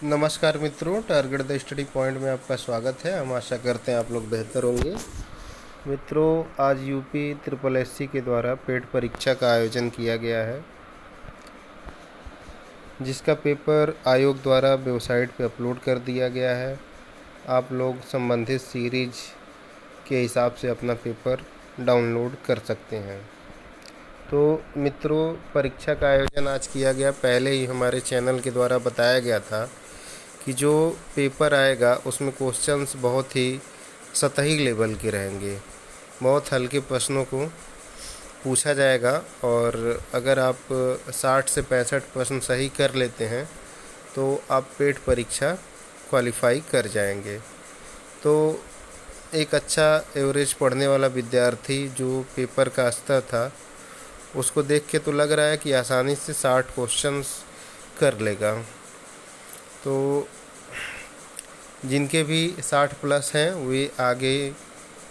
नमस्कार मित्रों, target the study point में आपका स्वागत है। हम आशा करते हैं आप लोग बेहतर होंगे। मित्रों, आज यूपी ट्रिपल एससी के द्वारा पेड परीक्षा का आयोजन किया गया है, जिसका पेपर आयोग द्वारा वेबसाइट पर अपलोड कर दिया गया है। आप लोग संबंधित सीरीज के हिसाब से अपना पेपर डाउनलोड कर सकते हैं। तो मित्रों, परीक्षा का आयोजन आज किया गया। पहले ही हमारे चैनल के द्वारा बताया गया था कि जो पेपर आएगा उसमें क्वेश्चंस बहुत ही सतही लेवल के रहेंगे, बहुत हल्के प्रश्नों को पूछा जाएगा और अगर आप 60 से 65 प्रश्न सही कर लेते हैं तो आप पेड परीक्षा क्वालिफाई कर जाएंगे। तो एक अच्छा एवरेज पढ़ने वाला विद्यार्थी जो पेपर का स्तर था उसको देख के तो लग रहा है कि आसानी से 60 क्वेश्चंस कर लेगा। तो जिनके भी 60 प्लस हैं वे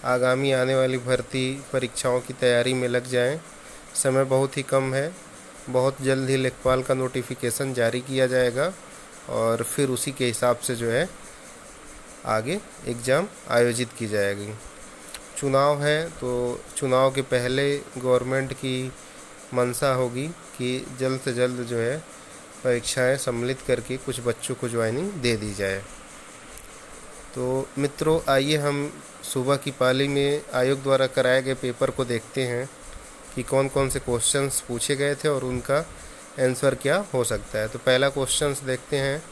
आगामी आने वाली भर्ती परीक्षाओं की तैयारी में लग जाएं। समय बहुत ही कम है। बहुत जल्द ही लेखपाल का नोटिफिकेशन जारी किया जाएगा और फिर उसी के हिसाब से जो है आगे एग्ज़ाम आयोजित की जाएगी। चुनाव है तो चुनाव के पहले गवर्नमेंट की मंशा होगी कि जल्द से जल्द जो है परीक्षाएं सम्मिलित करके कुछ बच्चों को ज्वाइनिंग दे दी जाए। तो मित्रों, आइए हम सुबह की पाली में आयोग द्वारा कराए गए पेपर को देखते हैं कि कौन कौन से क्वेश्चंस पूछे गए थे और उनका आंसर क्या हो सकता है। तो पहला क्वेश्चंस देखते हैं।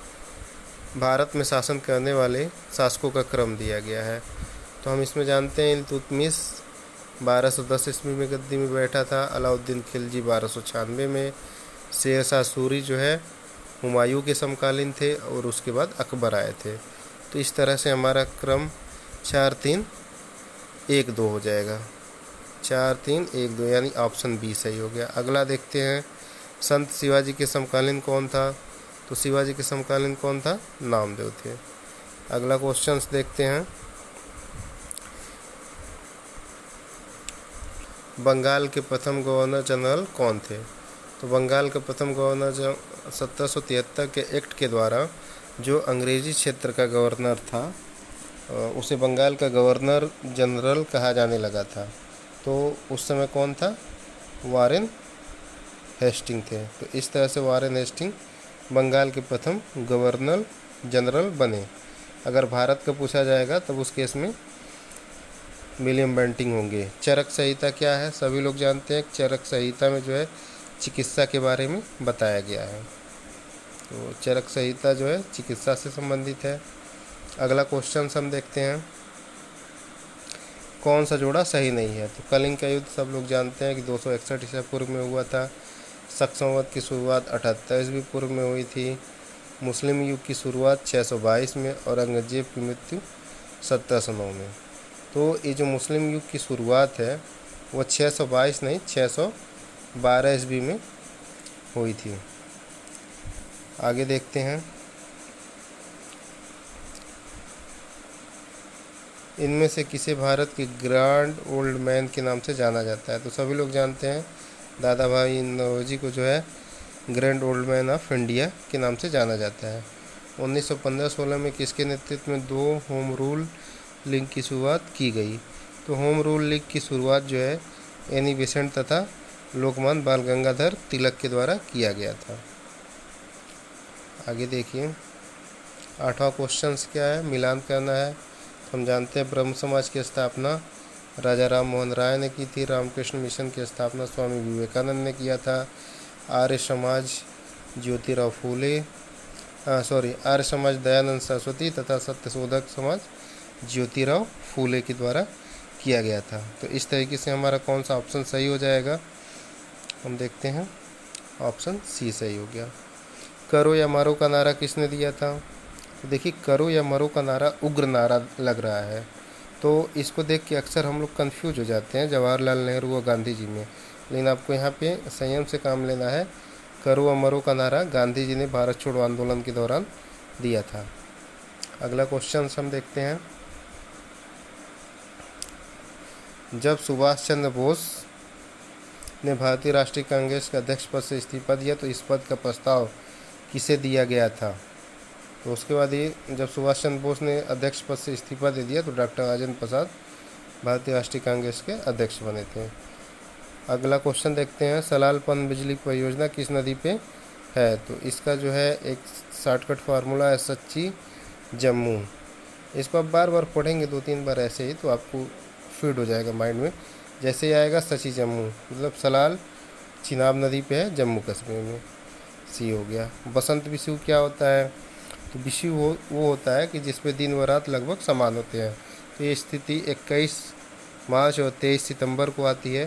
भारत में शासन करने वाले शासकों का क्रम दिया गया है। तो हम इसमें जानते हैं इल्तुतमिश 1210 ईस्वी में गद्दी में बैठा था। अलाउद्दीन खिलजी 1296 में। शेरशाह सूरी जो है हुमायूं के समकालीन थे और उसके बाद अकबर आए थे। तो इस तरह से हमारा क्रम 4 3 1 2 हो जाएगा। 4 3 1 2 यानी ऑप्शन बी सही हो गया। अगला देखते हैं, संत शिवाजी के समकालीन कौन था। तो शिवाजी के समकालीन कौन था? नामदेव थे। अगला क्वेश्चंस देखते हैं, बंगाल के प्रथम गवर्नर जनरल कौन थे। तो बंगाल का प्रथम गवर्नर 1773 के एक्ट के द्वारा जो अंग्रेजी क्षेत्र का गवर्नर था उसे बंगाल का गवर्नर जनरल कहा जाने लगा था। तो उस समय कौन था? वारेन हेस्टिंग थे। तो इस तरह से वारेन हेस्टिंग बंगाल के प्रथम गवर्नर जनरल बने। अगर भारत का पूछा जाएगा तब उस केस में विलियम बेंटिंग होंगे। चरक संहिता क्या है? सभी लोग जानते हैं। चरक संहिता में जो है चिकित्सा के बारे में बताया गया है। तो चरक संहिता जो है चिकित्सा से संबंधित है। अगला क्वेश्चन हम देखते हैं, कौन सा जोड़ा सही नहीं है। तो कलिंग का युद्ध सब लोग जानते हैं कि 261 ईसा पूर्व में हुआ था। शक संवत की शुरुआत 78 ईस्वी पूर्व में हुई थी। मुस्लिम युग की शुरुआत 622 में और औरंगजेब की मृत्यु 1709 में। तो ये जो मुस्लिम युग की शुरुआत है वो 622 नहीं 612 ईस्वी में हुई थी। आगे देखते हैं, इनमें से किसे भारत के ग्रैंड ओल्ड मैन के नाम से जाना जाता है। तो सभी लोग जानते हैं दादा भाई नौरोजी को जो है grand old man of India के नाम से जाना जाता है। 1915-16 में किसके नेतृत्व में 2 होम रूल लीग की शुरुआत की गई। तो होम रूल लीग की शुरुआत जो है एनी बेसेंट तथा लोकमान्य बाल गंगाधर तिलक के द्वारा किया गया था। आगे देखिए, 8वां क्वेश्चन क्या है? मिलान करना है। हम जानते हैं ब्रह्म समाज की स्थापना राजा राम मोहन राय ने की थी। रामकृष्ण मिशन की स्थापना स्वामी विवेकानंद ने किया था। आर्य समाज ज्योतिराव फूले आर्य समाज दयानंद सरस्वती तथा सत्यशोधक समाज ज्योतिराव फूले के द्वारा किया गया था। तो इस तरीके से हमारा कौन सा ऑप्शन सही हो जाएगा? हम देखते हैं, ऑप्शन सी सही हो गया। करो या मरो का नारा किसने दिया था? तो देखिए, करो या मरो का नारा उग्र नारा लग रहा है। तो इसको देख के अक्सर हम लोग कंफ्यूज हो जाते हैं जवाहरलाल नेहरू और गांधी जी में, लेकिन आपको यहाँ पे संयम से काम लेना है। करो या मरो का नारा गांधी जी ने भारत छोड़ो आंदोलन के दौरान दिया था। अगला क्वेश्चन हम देखते हैं, जब सुभाष चंद्र बोस ने भारतीय राष्ट्रीय कांग्रेस के अध्यक्ष पद से इस्तीफा दिया तो इस पद का प्रस्ताव किसे दिया गया था? तो उसके बाद ये जब सुभाष चंद्र बोस ने अध्यक्ष पद से इस्तीफा दे दिया तो डॉक्टर राजेंद्र प्रसाद भारतीय राष्ट्रीय कांग्रेस के अध्यक्ष बने थे। अगला क्वेश्चन देखते हैं, सलाल पनबिजली परियोजना किस नदी पे है? तो इसका जो है एक शॉर्टकट फार्मूला है सच्ची जम्मू। इसको आप बार बार पढ़ेंगे 2-3 बार ऐसे ही तो आपको फीड हो जाएगा माइंड में। जैसे ही आएगा सची जम्मू, मतलब सलाल चिनाब नदी पे है जम्मू कश्मीर में, सी हो गया। बसंत विषु क्या होता है? तो विषु वो होता है कि जिसमें दिन व रात लगभग समान होते हैं। तो ये स्थिति 21 मार्च और 23 सितंबर को आती है।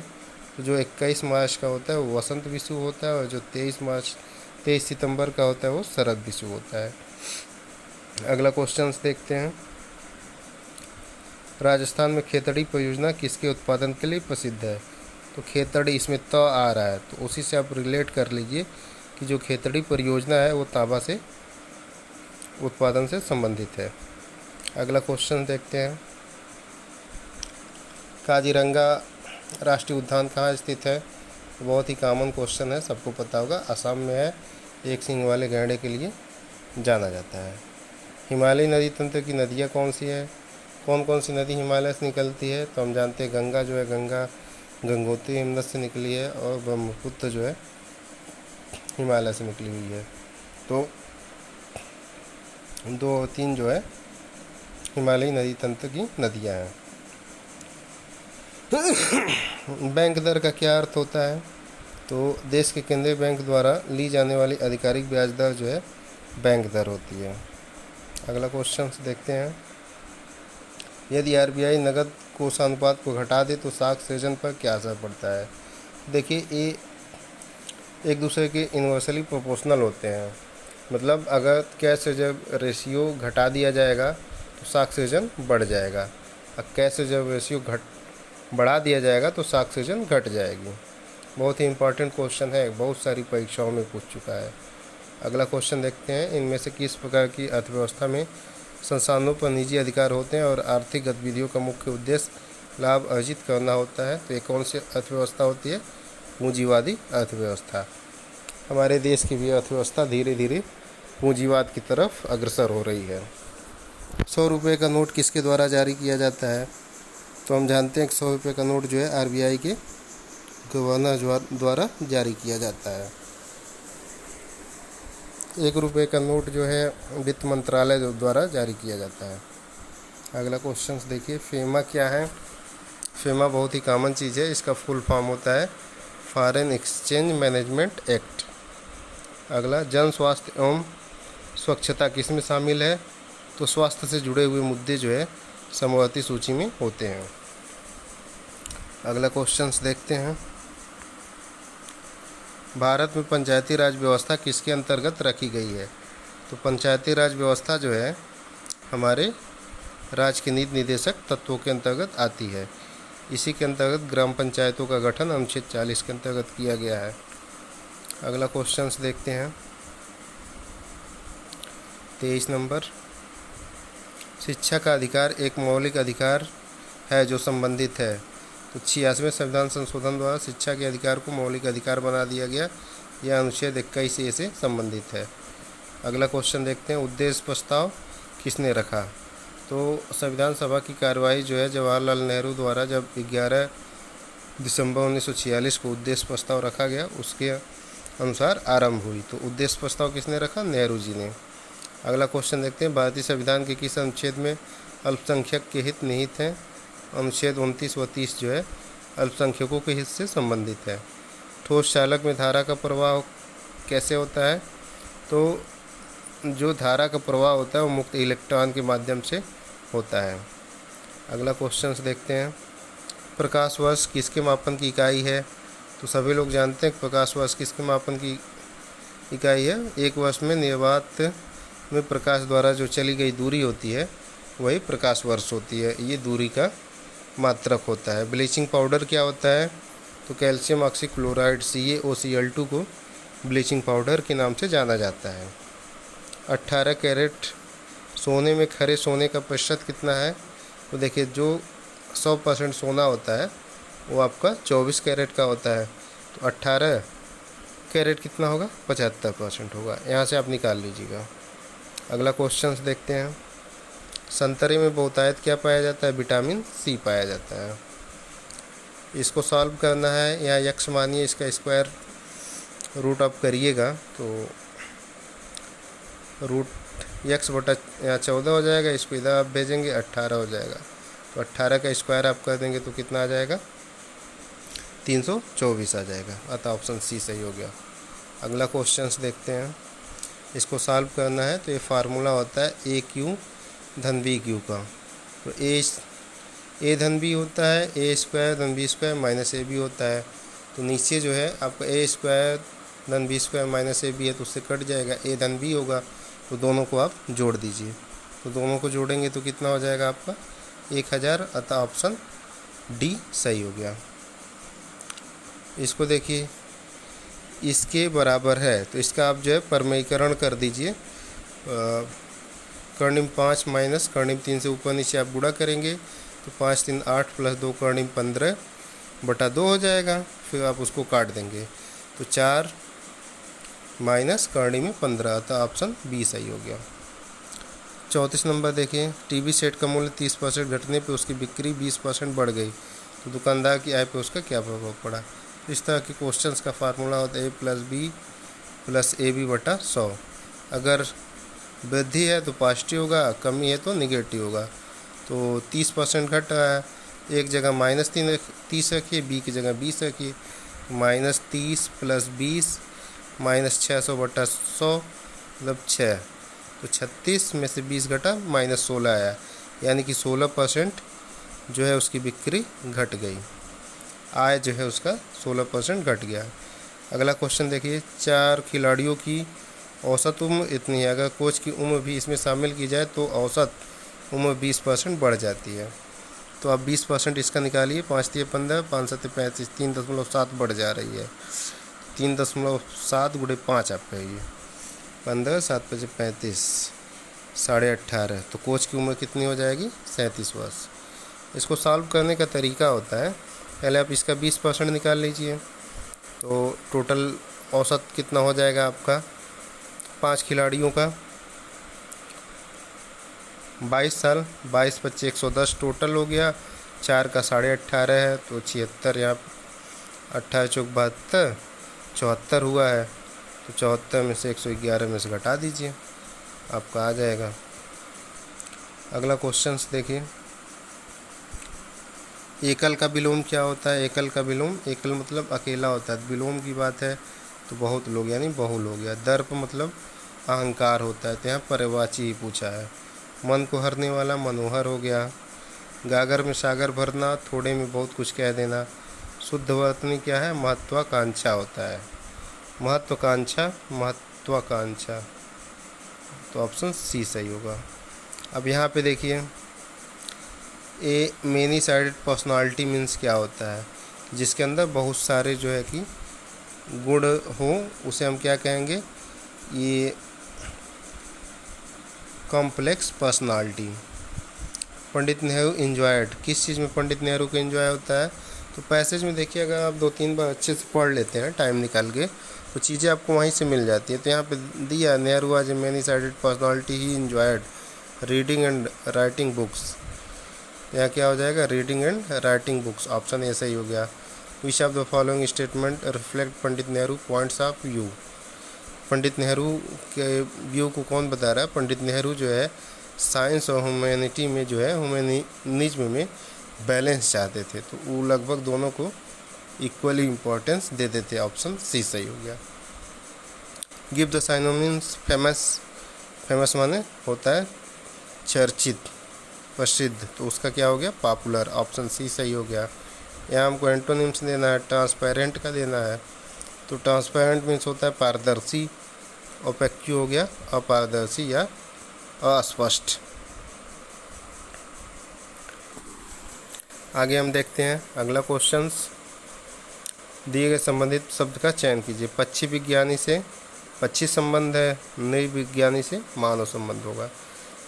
तो जो 21 मार्च का होता है वो वसंत विषु होता है और जो 23 सितंबर का होता है वो शरद विषु होता है। अगला क्वेश्चन देखते हैं, राजस्थान में खेतड़ी परियोजना किसके उत्पादन के लिए प्रसिद्ध है? तो खेतड़ी इसमें त आ रहा है तो उसी से आप रिलेट कर लीजिए कि जो खेतड़ी परियोजना है वो तांबा से उत्पादन से संबंधित है। अगला क्वेश्चन देखते हैं, काजीरंगा राष्ट्रीय उद्यान कहाँ स्थित है? बहुत ही कॉमन क्वेश्चन है, सबको पता होगा, असम में है। एक सींग वाले गैंडे के लिए जाना जाता है। हिमालयी नदी तंत्र की नदियाँ कौन सी है? कौन कौन सी नदी हिमालय से निकलती है? तो हम जानते हैं गंगा जो है, गंगा गंगोत्री हिमनद से निकली है और ब्रह्मपुत्र जो है हिमालय से निकली हुई है। तो 2 और 3 जो है हिमालयी नदी तंत्र की नदियाँ हैं। बैंक दर का क्या अर्थ होता है? तो देश के केंद्रीय बैंक द्वारा ली जाने वाली आधिकारिक ब्याज दर जो है बैंक दर होती है। अगला क्वेश्चन देखते हैं, यदि आरबीआई नकद कोषानुपात को घटा दे तो साख सृजन पर क्या असर पड़ता है? देखिए, ये एक दूसरे के इन्वर्सली प्रोपोर्शनल होते हैं। मतलब अगर कैश रिजर्व रेशियो घटा दिया जाएगा तो साख सृजन बढ़ जाएगा, और कैश रिजर्व रेशियो बढ़ा दिया जाएगा तो साख सृजन घट जाएगी। बहुत ही इंपॉर्टेंट क्वेश्चन है, बहुत सारी परीक्षाओं में पूछ चुका है। अगला क्वेश्चन देखते हैं, इनमें से किस प्रकार की अर्थव्यवस्था में संसाधनों पर निजी अधिकार होते हैं और आर्थिक गतिविधियों का मुख्य उद्देश्य लाभ अर्जित करना होता है? तो ये कौन सी अर्थव्यवस्था होती है? पूंजीवादी अर्थव्यवस्था। हमारे देश की भी अर्थव्यवस्था धीरे धीरे पूंजीवाद की तरफ अग्रसर हो रही है। 100 रुपये का नोट किसके द्वारा जारी किया जाता है? तो हम जानते हैं कि 100 रुपये का नोट जो है आरबीआई के गवर्नर द्वारा जारी किया जाता है। 1 रुपये का नोट जो है वित्त मंत्रालय द्वारा जारी किया जाता है। अगला क्वेश्चन देखिए, फेमा क्या है? फेमा बहुत ही कॉमन चीज़ है, इसका फुल फॉर्म होता है फॉरेन एक्सचेंज मैनेजमेंट एक्ट। अगला, जन स्वास्थ्य एवं स्वच्छता किस में शामिल है? तो स्वास्थ्य से जुड़े हुए मुद्दे जो है समवर्ती सूची में होते हैं। अगला क्वेश्चंस देखते हैं, भारत में पंचायती राज व्यवस्था किसके अंतर्गत रखी गई है? तो पंचायती राज व्यवस्था जो है हमारे राज्य के नीति निर्देशक तत्वों के अंतर्गत आती है। इसी के अंतर्गत ग्राम पंचायतों का गठन अनुच्छेद 40 के अंतर्गत किया गया है। अगला क्वेश्चंस देखते हैं, 23 नंबर, शिक्षा का अधिकार एक मौलिक अधिकार है जो संबंधित है। तो 86वें संविधान संशोधन द्वारा शिक्षा के अधिकार को मौलिक अधिकार बना दिया गया। यह अनुच्छेद 21A से संबंधित है। अगला क्वेश्चन देखते हैं, उद्देश्य प्रस्ताव किसने रखा? तो संविधान सभा की कार्यवाही जो है जवाहरलाल नेहरू द्वारा जब 11 दिसंबर 1946 को उद्देश्य प्रस्ताव रखा गया उसके अनुसार आरंभ हुई। तो उद्देश्य प्रस्ताव किसने रखा? नेहरू जी ने। अगला क्वेश्चन देखते हैं, भारतीय संविधान के किस अनुच्छेद में अल्पसंख्यक के हित निहित हैं? अनुच्छेद 29 व 30 जो है अल्पसंख्यकों के हित से संबंधित है। ठोस चालक में धारा का प्रवाह कैसे होता है? तो जो धारा का प्रवाह होता है वो मुक्त इलेक्ट्रॉन के माध्यम से होता है। अगला क्वेश्चन देखते हैं, प्रकाश वर्ष किसके मापन की इकाई है? तो सभी लोग जानते हैं प्रकाश वर्ष किसके मापन की इकाई है? एक वर्ष में निर्वात में प्रकाश द्वारा जो चली गई दूरी होती है वही प्रकाश वर्ष होती है। ये दूरी का मात्रक होता है। ब्लीचिंग पाउडर क्या होता है? तो कैल्शियम ऑक्सीक्लोराइड CaOCl2 को ब्लीचिंग पाउडर के नाम से जाना जाता है। 18 कैरेट सोने में खरे सोने का प्रतिशत कितना है? तो देखिए, जो 100% सोना होता है वो आपका 24 कैरेट का होता है। तो 18 कैरेट कितना होगा? 75% होगा। यहाँ से आप निकाल लीजिएगा। अगला क्वेश्चन देखते हैं। संतरे में बहुतायत क्या पाया जाता है? विटामिन सी पाया जाता है। इसको सॉल्व करना है। यहाँ यक्स मानिए, इसका स्क्वायर रूट आप करिएगा तो रूट यक्स बटा यहाँ 14 हो जाएगा। इसको इधर आप भेजेंगे 18 हो जाएगा। तो 18 का स्क्वायर आप कर देंगे तो कितना आ जाएगा? 324 आ जाएगा। अतः ऑप्शन सी सही हो गया। अगला क्वेश्चन देखते हैं। इसको सॉल्व करना है तो ये फार्मूला होता है ए क्यू धन बी क्यू का। तो ए धन बी होता है ए स्क्वायर धन B square minus A B होता है। तो नीचे जो है आपका ए स्क्वायर धन B square minus A B है तो उससे कट जाएगा, ए धन बी होगा। तो दोनों को आप जोड़ दीजिए। तो दोनों को जोड़ेंगे तो कितना हो जाएगा आपका? 1000। अतः ऑप्शन डी सही हो गया। इसको देखिए, इसके बराबर है तो इसका आप जो है परमयीकरण कर दीजिए। कर्णिम 5 माइनस कर्णिम 3 से ऊपर नीचे आप गुणा करेंगे तो 5 3 8 प्लस 2 कर्णिम 15 बटा 2 हो जाएगा। फिर आप उसको काट देंगे तो 4 माइनस कर्णिम में 15। अतः ऑप्शन बी सही हो गया। 34 नंबर देखिए। टीवी सेट का मूल्य 30% घटने पे उसकी बिक्री 20% बढ़ गई तो दुकानदार की आय पे उसका क्या प्रभाव पड़ा? इस तरह के क्वेश्चंस का फार्मूला होता है A plus B plus A B बटा 100। अगर वृद्धि है तो पॉजिटिव होगा, कमी है तो निगेटिव होगा। तो 30% घट रहा है, एक जगह -30 रखिए, बी की जगह 20 रखिए। -30 प्लस 20 माइनस 600 बटा 100 मतलब 6। तो 36 में से 20 घटा -16 आया, यानी कि 16% जो है उसकी बिक्री घट गई। आय जो है उसका 16% घट गया। अगला क्वेश्चन देखिए। 4 खिलाड़ियों की औसत उम्र इतनी है। अगर कोच की उम्र भी इसमें शामिल की जाए तो औसत उम्र 20% बढ़ जाती है। तो आप 20% इसका निकालिए। 5 3 15 5 7 35 3.7 बढ़ जा रही है। 3.7 गुणे 5 आप कहिए। 15 7 5 35 18.5। तो कोच की उम्र कितनी हो जाएगी? 37 वर्ष। इसको सॉल्व करने का तरीका होता है, पहले आप इसका 20% निकाल लीजिए तो टोटल औसत कितना हो जाएगा आपका 5 खिलाड़ियों का? 22 साल। 22 25 110 टोटल हो गया। 4 का 18.5 है तो 76। यहाँ 18 चौक 72 74 हुआ है। तो 74 में से 111 में से घटा दीजिए, आपका आ जाएगा। अगला क्वेश्चन देखिए। एकल का विलोम क्या होता है? एकल का विलोम, एकल मतलब अकेला होता है। विलोम की बात है तो बहुत लोग यानी बहुल हो गया। दर्प मतलब अहंकार होता है, तो यहाँ पर्यायवाची ही पूछा है। मन को हरने वाला मनोहर हो गया। गागर में सागर भरना, थोड़े में बहुत कुछ कह देना। शुद्ध वर्तनी क्या है? महत्वाकांक्षा होता है। महत्वाकांक्षा। तो ऑप्शन सी सही होगा। अब यहाँ पे देखिए, ए मेनी साइडेड पर्सनालिटी मीन्स क्या होता है? जिसके अंदर बहुत सारे जो है कि गुण हो उसे हम क्या कहेंगे? ये complex personality. Pandit Nehru enjoyed, किस चीज़ में पंडित नेहरू को इंजॉय होता है? तो पैसेज में देखिए, अगर आप 2-3 बार अच्छे से पढ़ लेते हैं टाइम निकाल के तो चीज़ें आपको वहीं से मिल जाती है। तो यहाँ पे दिया Nehru as a many sided personality he enjoyed reading and writing books. यहाँ क्या हो जाएगा? Reading and writing books. Option A सही हो गया। Which of the following statement reflect Pandit Nehru points of view. Pandit Nehru के व्यू को कौन बता रहा है? पंडित नेहरू जो है साइंस और ह्यूमैनिटी में जो है ह्यूमैनिज्म में बैलेंस चाहते थे, तो वो लगभग दोनों को इक्वली इम्पोर्टेंस देते थे। ऑप्शन सी सही हो गया। Give the synonyms famous. Famous माने होता है चर्चित, प्रसिद्ध, तो उसका क्या हो गया? पॉपुलर। ऑप्शन सी सही हो गया। यहाँ हमको एंटोनिम्स देना है, ट्रांसपेरेंट का देना है। तो ट्रांसपेरेंट मीन्स होता है पारदर्शी। ओपेक्यू हो गया अपारदर्शी या अस्पष्ट। आगे हम देखते हैं अगला क्वेश्चंस। दिए गए संबंधित शब्द का चयन कीजिए। पक्षी विज्ञानी से पक्षी संबंध है, नृविज्ञानी से मानव संबंध होगा।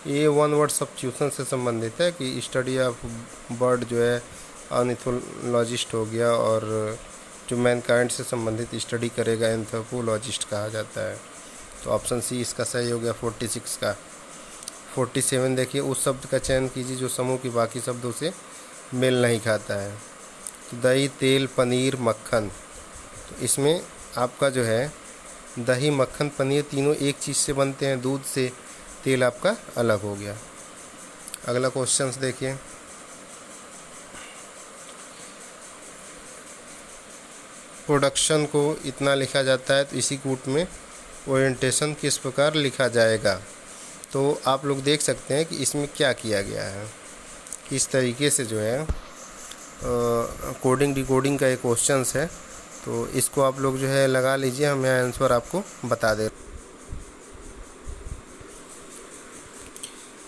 ये वन वर्ड सब्स्टिट्यूशन से संबंधित है कि स्टडी ऑफ बर्ड जो है ऑर्निथोलॉजिस्ट हो गया, और जो मैनकाइंड से संबंधित स्टडी करेगा एंथ्रोपोलॉजिस्ट कहा जाता है। तो ऑप्शन सी इसका सही हो गया 46 का। 47 देखिए, उस शब्द का चयन कीजिए जो समूह के बाकी शब्दों से मेल नहीं खाता है। तो दही, तेल, पनीर, मक्खन, तो इसमें आपका जो है दही, मक्खन, पनीर तीनों एक चीज़ से बनते हैं, दूध से, तेल आपका अलग हो गया। अगला क्वेश्चन देखिए, प्रोडक्शन को इतना लिखा जाता है तो इसी कूट में ओरिएंटेशन किस प्रकार लिखा जाएगा। तो आप लोग देख सकते हैं कि इसमें क्या किया गया है, किस तरीके से जो है कोडिंग डिकोडिंग का एक क्वेश्चन है। तो इसको आप लोग जो है लगा लीजिए, मैं आंसर आपको बता दे।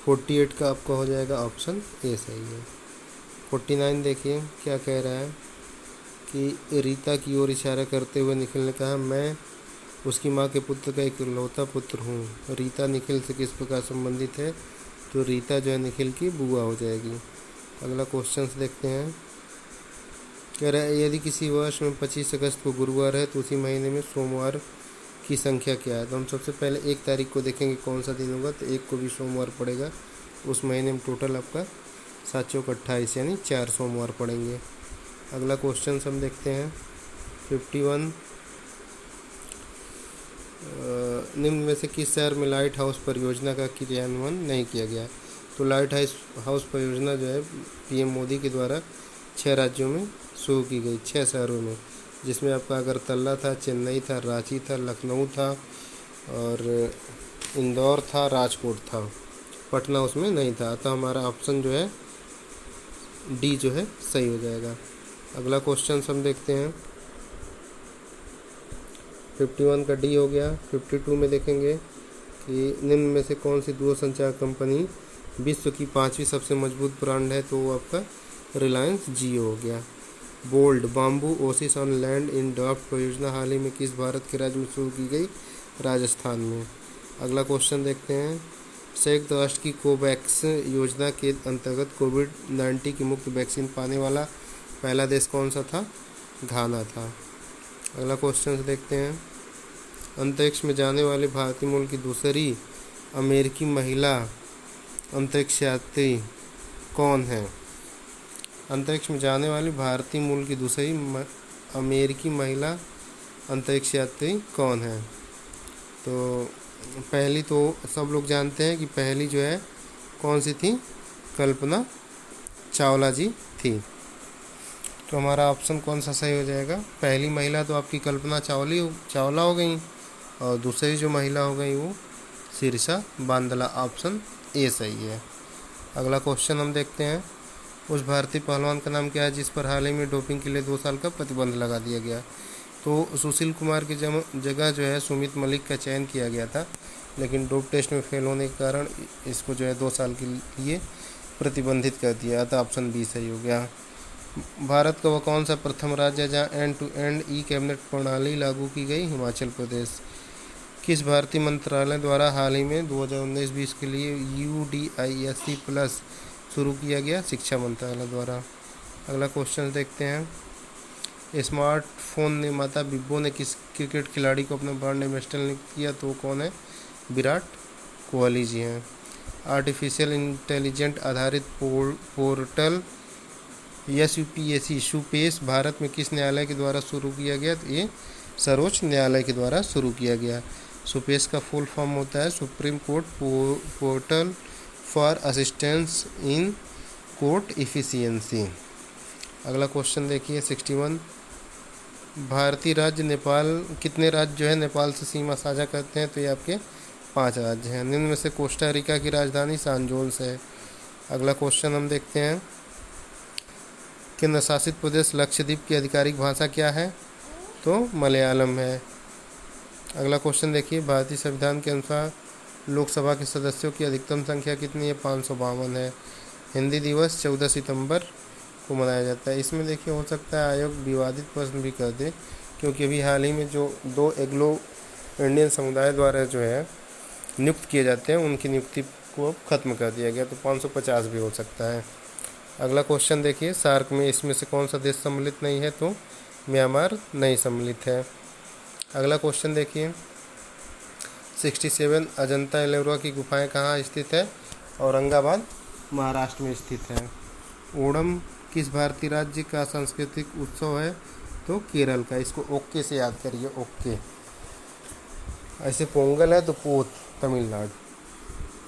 48 का आपका हो जाएगा ऑप्शन ए सही है। 49 देखिए क्या कह रहा है कि रीता की ओर इशारा करते हुए निखिल ने कहा, मैं उसकी माँ के पुत्र का इकलौता पुत्र हूँ। रीता निखिल से किस प्रकार संबंधित है। तो रीता जो है निखिल की बुआ हो जाएगी। अगला क्वेश्चन देखते हैं, कह रहा है यदि किसी वर्ष में 25 अगस्त को गुरुवार है तो उसी महीने में सोमवार की संख्या क्या है। तो हम सबसे पहले 1 तारीख को देखेंगे कौन सा दिन होगा, तो 1 को भी सोमवार पड़ेगा। उस महीने में टोटल आपका 7 चौक 28 यानी 4 सोमवार पड़ेंगे। अगला क्वेश्चन हम देखते हैं 51, निम्न में से किस शहर में लाइट हाउस परियोजना का क्रियान्वयन नहीं किया गया। तो लाइट हाउस परियोजना जो है पीएम मोदी के द्वारा 6 राज्यों में शुरू की गई, 6 शहरों में, जिसमें आपका अगरतला था, चेन्नई था, रांची था, लखनऊ था और इंदौर था, राजकोट था, पटना उसमें नहीं था। तो हमारा ऑप्शन जो है डी जो है सही हो जाएगा। अगला क्वेश्चन हम देखते हैं 51 का डी हो गया। 52 में देखेंगे कि निम्न में से कौन सी दूरसंचार कंपनी विश्व की 5वीं सबसे मजबूत ब्रांड है। तो वो आपका रिलायंस जियो हो गया। Bold, bamboo oasis on land in draft परियोजना हाल ही में किस भारत के राज्य में शुरू की गई। राजस्थान में। अगला क्वेश्चन देखते हैं, संयुक्त राष्ट्र की कोवैक्स योजना के अंतर्गत कोविड-19 की मुफ्त वैक्सीन पाने वाला पहला देश कौन सा था। घाना था। अगला क्वेश्चन देखते हैं, अंतरिक्ष में जाने वाली भारतीय मूल की दूसरी अमेरिकी महिला अंतरिक्ष यात्री कौन है। अंतरिक्ष में जाने वाली भारतीय मूल की दूसरी अमेरिकी महिला अंतरिक्ष यात्री कौन है। तो पहली तो सब लोग जानते हैं कि पहली जो है कौन सी थी, कल्पना चावला जी थी। तो हमारा ऑप्शन कौन सा सही हो जाएगा। पहली महिला तो आपकी कल्पना चावला हो गई और दूसरी जो महिला हो गई वो शीर्षा बांदला, ऑप्शन ए सही है। अगला क्वेश्चन हम देखते हैं, उस भारतीय पहलवान का नाम क्या है जिस पर हाल ही में डोपिंग के लिए 2 साल का प्रतिबंध लगा दिया गया। तो सुशील कुमार की जगह जो है सुमित मलिक का चयन किया गया था, लेकिन डोप टेस्ट में फेल होने के कारण इसको जो है 2 साल के लिए प्रतिबंधित कर दिया था। ऑप्शन बी सही हो गया। भारत का वह कौन सा प्रथम राज्य है जहाँ end to end E cabinet प्रणाली लागू की गई। हिमाचल प्रदेश। किस भारतीय मंत्रालय द्वारा हाल ही में 2019-20 के लिए UDISC+ शुरू किया गया। शिक्षा मंत्रालय द्वारा। अगला क्वेश्चन देखते हैं, स्मार्टफोन निर्माता विवो ने किस क्रिकेट खिलाड़ी को अपना ब्रांड एम्बेसडर नियुक्त किया। तो कौन है, विराट कोहली जी हैं। आर्टिफिशियल इंटेलिजेंट आधारित पोर्टल SUPAC सुपेश भारत में किस न्यायालय के द्वारा शुरू किया गया। तो ये सर्वोच्च न्यायालय के द्वारा शुरू किया गया। सुपेश का फुल फॉर्म होता है supreme court portal for assistance in court efficiency. अगला क्वेश्चन देखिए 61, भारतीय राज्य नेपाल, कितने राज्य जो है नेपाल से सीमा साझा करते हैं। तो ये आपके 5 राज्य हैं। निम्न में से कोस्टा रिका की राजधानी सान जोस है। अगला क्वेश्चन हम देखते हैं, केंद्र शासित प्रदेश लक्षद्वीप की आधिकारिक भाषा क्या है। तो मलयालम है। अगला क्वेश्चन देखिए, भारतीय संविधान के अनुसार लोकसभा के सदस्यों की अधिकतम संख्या कितनी है। 552 है। हिंदी दिवस 14 सितंबर को मनाया जाता है। इसमें देखिए हो सकता है आयोग विवादित प्रश्न भी कर दे, क्योंकि अभी हाल ही में जो 2 एग्लो इंडियन समुदाय द्वारा जो है नियुक्त किए जाते हैं उनकी नियुक्ति को ख़त्म कर दिया गया, तो 550 भी हो सकता है। अगला क्वेश्चन देखिए, सार्क में इसमें से कौन सा देश सम्मिलित नहीं है। तो म्यांमार नहीं सम्मिलित है। अगला क्वेश्चन देखिए, 67 अजंता एलोरा की गुफाएं कहाँ स्थित है? औरंगाबाद, महाराष्ट्र में स्थित है। ओणम किस भारतीय राज्य का सांस्कृतिक उत्सव है? तो केरल का। इसको ओके से याद करिए, ओके। ऐसे पोंगल है तो पोत, तमिलनाडु।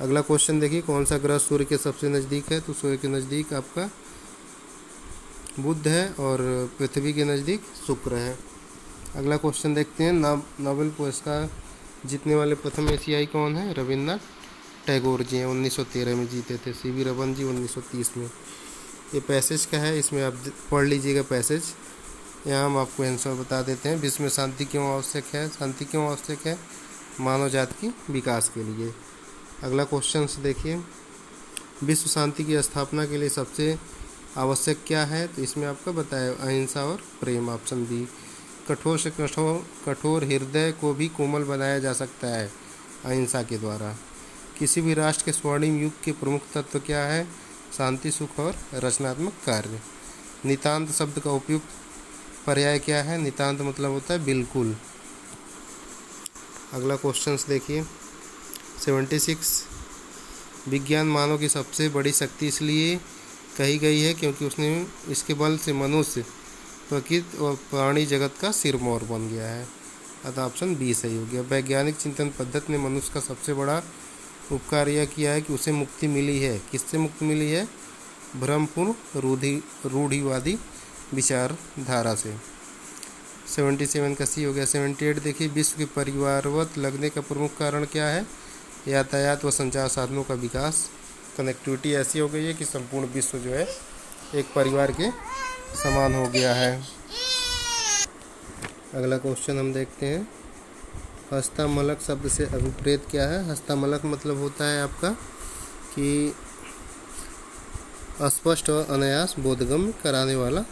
अगला क्वेश्चन देखिए, कौन सा ग्रह सूर्य के सबसे नज़दीक है? तो सूर्य के नज़दीक आपका बुध है और पृथ्वी के नज़दीक शुक्र है। अगला क्वेश्चन देखते हैं, नोबेल पुरस्कार जीतने वाले प्रथम एशियाई कौन है? रविन्द्रनाथ टैगोर जी हैं, 1913 में जीते थे। सीवी रमन जी 1930 में। ये पैसेज का है, इसमें आप पढ़ लीजिएगा पैसेज। यहाँ हम आपको आंसर बता देते हैं। विश्व में शांति क्यों आवश्यक है? शांति क्यों आवश्यक है? मानव जाति की विकास के लिए। अगला क्वेश्चन देखिए, विश्व शांति की स्थापना के लिए सबसे आवश्यक क्या है? तो इसमें आपका बताया अहिंसा और प्रेम, ऑप्शन बी। कठोर से कठोर हृदय को भी कोमल बनाया जा सकता है अहिंसा के द्वारा। किसी भी राष्ट्र के स्वर्णिम युग के प्रमुख तत्व क्या है? शांति, सुख और रचनात्मक कार्य। नितांत शब्द का उपयुक्त पर्याय क्या है? नितांत मतलब होता है बिल्कुल। अगला क्वेश्चन देखिए, 76 विज्ञान मानव की सबसे बड़ी शक्ति इसलिए कही गई है क्योंकि उसने इसके बल से मनुष्य, प्रकृति और प्राणी जगत का सिरमौर बन गया है। अतः ऑप्शन बी सही हो गया। वैज्ञानिक चिंतन पद्धति ने मनुष्य का सबसे बड़ा उपकार यह किया है कि उसे मुक्ति मिली है। किससे मुक्ति मिली है? भ्रमपूर्ण रूढ़िवादी विचारधारा से। 77 का सी हो गया। 78 देखिए, विश्व के परिवारवत लगने का प्रमुख कारण क्या है? यातायात व संचार साधनों का विकास। कनेक्टिविटी ऐसी हो गई है कि संपूर्ण विश्व जो है एक परिवार के समान हो गया है। अगला क्वेश्चन हम देखते हैं, हस्तमलक शब्द से अभिप्रेत क्या है? हस्तमलक मतलब होता है आपका कि अस्पष्ट और अनायास बोधगम्य कराने वाला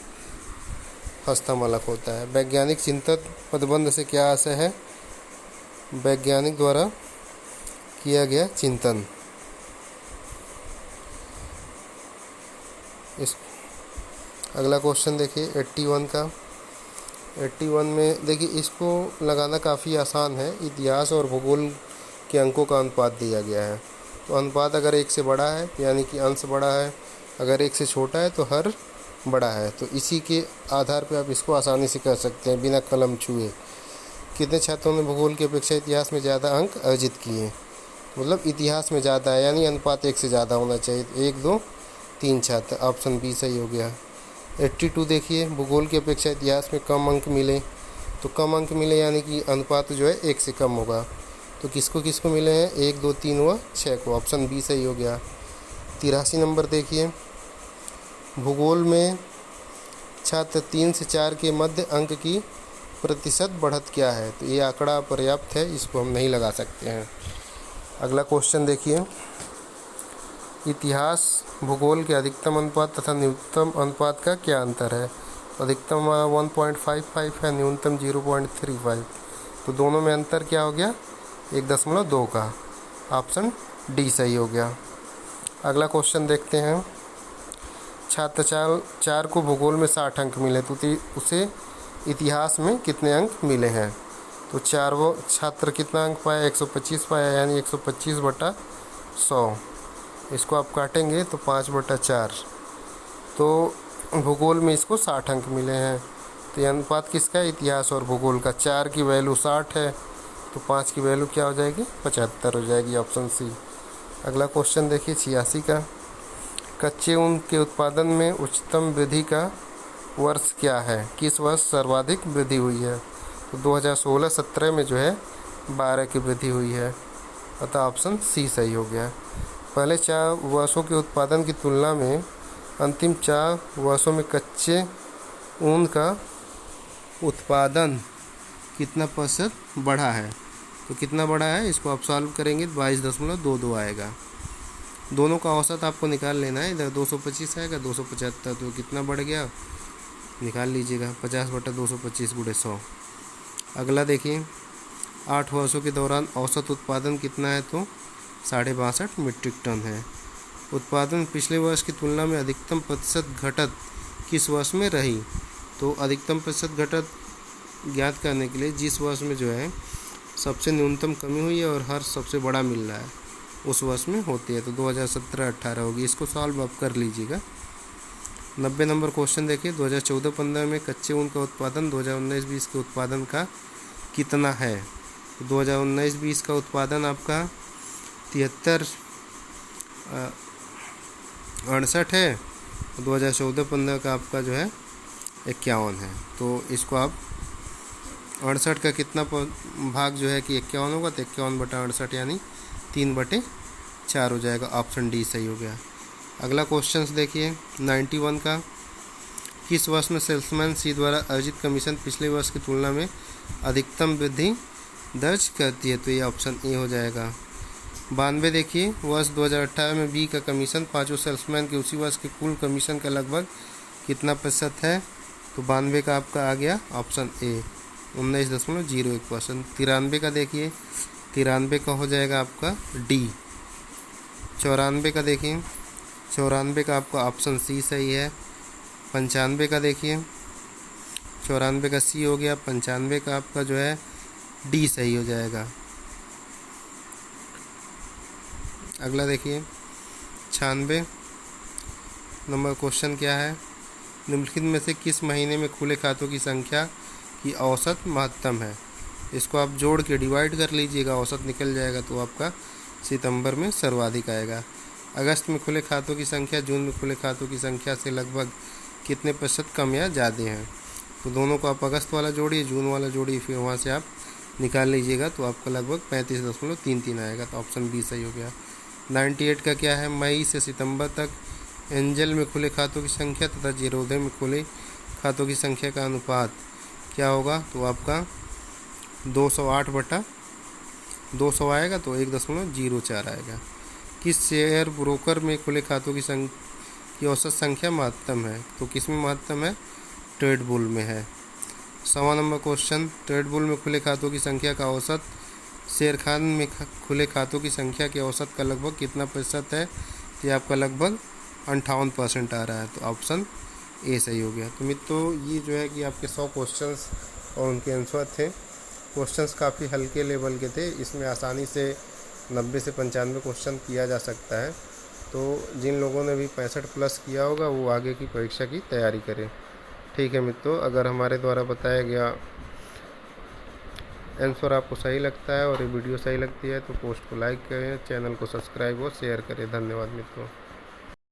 हस्तमलक होता है। वैज्ञानिक चिंतन पदबंध से क्या आशय है? वैज्ञानिक द्वारा किया गया चिंतन। इस अगला क्वेश्चन देखिए 81 का। 81 में देखिए, इसको लगाना काफ़ी आसान है। इतिहास और भूगोल के अंकों का अनुपात दिया गया है। तो अनुपात अगर 1 से बड़ा है यानी कि अंश बड़ा है, अगर 1 से छोटा है तो हर बड़ा है। तो इसी के आधार पर आप इसको आसानी से कर सकते हैं बिना कलम छुए। कितने छात्रों ने भूगोल की अपेक्षा इतिहास में ज़्यादा अंक अर्जित किए? मतलब इतिहास में ज़्यादा है यानी अनुपात 1 से ज़्यादा होना चाहिए। 1, 2, 3 छात्र, ऑप्शन बी सही हो गया। 82 देखिए, भूगोल की अपेक्षा इतिहास में कम अंक मिले। तो कम अंक मिले यानी कि अनुपात जो है 1 से कम होगा। तो किसको किसको मिले हैं? 1, 2, 3 व 6 को, ऑप्शन बी सही हो गया। 83 नंबर देखिए, भूगोल में छात्र 3 से 4 के मध्य अंक की प्रतिशत बढ़त क्या है? तो ये आंकड़ा पर्याप्त है, इसको हम नहीं लगा सकते हैं। अगला क्वेश्चन देखिए, इतिहास भूगोल के अधिकतम अनुपात तथा न्यूनतम अनुपात का क्या अंतर है? अधिकतम 1.55 है, न्यूनतम 0.35। तो दोनों में अंतर क्या हो गया? 1.2 का, ऑप्शन डी सही हो गया। अगला क्वेश्चन देखते हैं, छात्र 4 को भूगोल में 60 अंक मिले तो उसे इतिहास में कितने अंक मिले हैं? तो 4 वो छात्र कितना अंक पाया? 125 पाया, यानी 125/100। इसको आप काटेंगे तो 5/4। तो भूगोल में इसको 60 अंक मिले हैं। तो ये अनुपात किसका है? इतिहास और भूगोल का। 4 की वैल्यू 60 है तो 5 की वैल्यू क्या हो जाएगी? 75 हो जाएगी, ऑप्शन सी। अगला क्वेश्चन देखिए 86 का। कच्चे ऊन के उत्पादन में उच्चतम वृद्धि का वर्ष क्या है? किस वर्ष सर्वाधिक वृद्धि हुई है? तो 2016-17 में जो है 12 की वृद्धि हुई है। अतः ऑप्शन सी सही हो गया। पहले 4 वर्षों के उत्पादन की तुलना में अंतिम 4 वर्षों में कच्चे ऊन का उत्पादन कितना प्रतिशत बढ़ा है? तो कितना बढ़ा है इसको आप सॉल्व करेंगे 22.22 आएगा। दोनों का औसत आपको निकाल लेना है। इधर 225 आएगा, 275, तो कितना बढ़ गया निकाल लीजिएगा। 50/225 × 100। अगला देखिए, 8 वर्षों के दौरान औसत उत्पादन कितना है? तो 62.5 मीट्रिक टन है। उत्पादन पिछले वर्ष की तुलना में अधिकतम प्रतिशत घटत किस वर्ष में रही? तो अधिकतम प्रतिशत घटत ज्ञात करने के लिए जिस वर्ष में जो है सबसे न्यूनतम कमी हुई है और हर सबसे बड़ा मिल रहा है उस वर्ष में होती है, तो 2017-18 होगी। इसको सॉल्व आप कर लीजिएगा। 90 नंबर क्वेश्चन देखिए, 2014-15 में कच्चे ऊन का उत्पादन 2019-20 के उत्पादन का कितना है। तो 2019-20 का उत्पादन आपका 7368 है, 2014-15 का आपका जो है 51 है। तो इसको आप 68 का कितना भाग जो है कि 51 होगा, तो 51/68 यानी 3/4 हो जाएगा। ऑप्शन डी सही हो गया। अगला क्वेश्चन देखिए 91 का, किस वर्ष में सेल्समैन सी द्वारा अर्जित कमीशन पिछले वर्ष की तुलना में अधिकतम वृद्धि दर्ज करती है। तो ये ऑप्शन ए हो जाएगा। 92 देखिए, वर्ष 2018 में बी का कमीशन पाँचों सेल्समैन के उसी वर्ष के कुल कमीशन का लगभग कितना प्रतिशत है। तो 92 का आपका आ गया ऑप्शन ए 19.01%। 93 का देखिए, 93 का हो जाएगा आपका डी। 94 का देखिए, 94 का आपका ऑप्शन सी सही है। 95 का देखिए, 94 का सी हो गया। 95 का आपका जो है डी सही हो जाएगा। अगला देखिए 96 नंबर क्वेश्चन क्या है, निम्नलिखित में से किस महीने में खुले खातों की संख्या की औसत महत्तम है। इसको आप जोड़ के डिवाइड कर लीजिएगा, औसत निकल जाएगा, तो आपका सितंबर में सर्वाधिक आएगा। अगस्त में खुले खातों की संख्या जून में खुले खातों की संख्या से लगभग कितने प्रतिशत कम या ज़्यादा हैं। तो दोनों को आप अगस्त वाला जोड़िए, जून वाला जोड़िए, फिर वहाँ से आप निकाल लीजिएगा, तो आपका लगभग 35.33 आएगा। तो ऑप्शन बी सही हो गया। 98 का क्या है, मई से सितंबर तक एंजल में खुले खातों की संख्या तथा जीरोधे में खुले खातों की संख्या का अनुपात क्या होगा। तो आपका 208/200 आएगा, तो 1.04 आएगा। किस शेयर ब्रोकर में खुले खातों की औसत संख्या महत्तम है। तो किस में महत्तम है, ट्रेड बुल में है। 100वां नंबर क्वेश्चन, ट्रेड बुल में खुले खातों की संख्या का औसत शेयर खान में खुले खातों की संख्या के औसत का लगभग कितना प्रतिशत है। तो ये आपका लगभग 58% आ रहा है। तो ऑप्शन ए सही हो गया। तो मित्रों, ये जो है कि आपके 100 क्वेश्चंस और उनके आंसर थे। क्वेश्चंस काफ़ी हल्के लेवल के थे, इसमें आसानी से 90 से 95 क्वेश्चन किया जा सकता है। तो जिन लोगों ने भी 65 प्लस किया होगा वो आगे की परीक्षा की तैयारी करें। ठीक है मित्रों, अगर हमारे द्वारा बताया गया आंसर आपको सही लगता है और ये वीडियो सही लगती है तो पोस्ट को लाइक करें, चैनल को सब्सक्राइब और शेयर करें। धन्यवाद मित्रों।